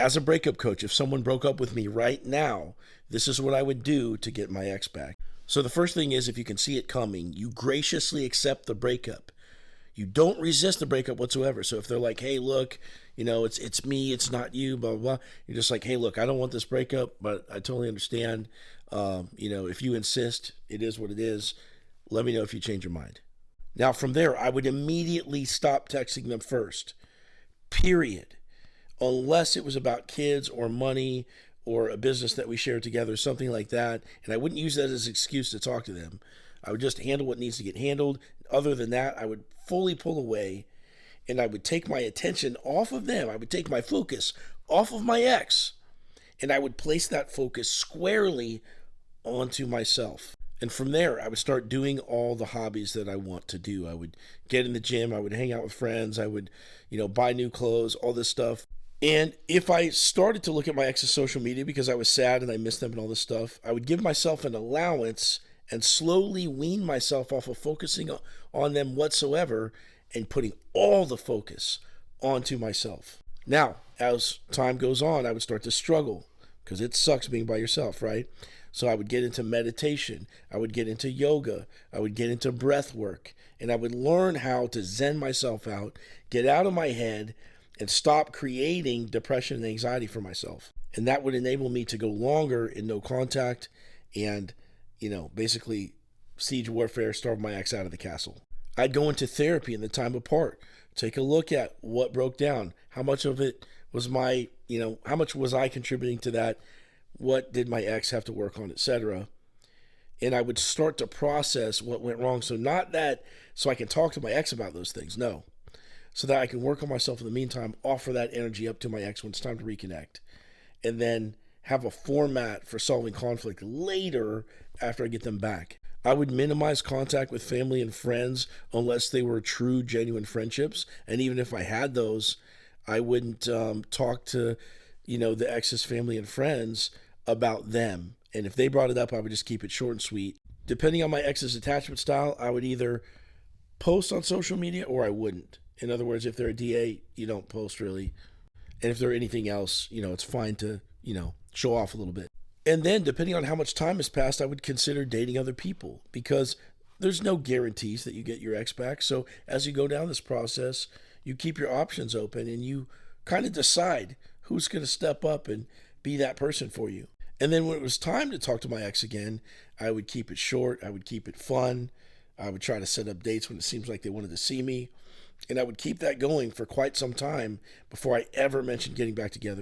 As a breakup coach, if someone broke up with me right now, this is what I would do to get my ex back. So the first thing is, if you can see it coming, you graciously accept the breakup. You don't resist the breakup whatsoever. So if they're like, hey, look, it's me, it's not you, blah, blah, blah. You're just like, hey, look, I don't want this breakup, but I totally understand. If you insist, it is what it is. Let me know if you change your mind. Now, from there, I would immediately stop texting them first, period. Unless it was about kids or money or a business that we shared together, something like that. And I wouldn't use that as an excuse to talk to them. I would just handle what needs to get handled. Other than that, I would fully pull away and I would take my attention off of them. I would take my focus off of my ex and I would place that focus squarely onto myself. And from there, I would start doing all the hobbies that I want to do. I would get in the gym. I would hang out with friends. I would, buy new clothes, all this stuff. And if I started to look at my ex's social media because I was sad and I missed them and all this stuff, I would give myself an allowance and slowly wean myself off of focusing on them whatsoever and putting all the focus onto myself. Now, as time goes on, I would start to struggle because it sucks being by yourself, right? So I would get into meditation. I would get into yoga. I would get into breath work. And I would learn how to zen myself out, get out of my head, and stop creating depression and anxiety for myself. And that would enable me to go longer in no contact and, basically siege warfare, starve my ex out of the castle. I'd go into therapy in the time apart, take a look at what broke down, how much of it was how much was I contributing to that, what did my ex have to work on, etc. And I would start to process what went wrong. So not that so I can talk to my ex about those things, no. So that I can work on myself in the meantime, offer that energy up to my ex when it's time to reconnect, and then have a format for solving conflict later after I get them back. I would minimize contact with family and friends unless they were true, genuine friendships. And even if I had those, I wouldn't talk to, the ex's family and friends about them. And if they brought it up, I would just keep it short and sweet. Depending on my ex's attachment style, I would either post on social media or I wouldn't. In other words, if they're a DA, you don't post really. And if they're anything else, it's fine to, show off a little bit. And then depending on how much time has passed, I would consider dating other people because there's no guarantees that you get your ex back. So as you go down this process, you keep your options open and you kind of decide who's going to step up and be that person for you. And then when it was time to talk to my ex again, I would keep it short. I would keep it fun. I would try to set up dates when it seems like they wanted to see me. And I would keep that going for quite some time before I ever mentioned getting back together.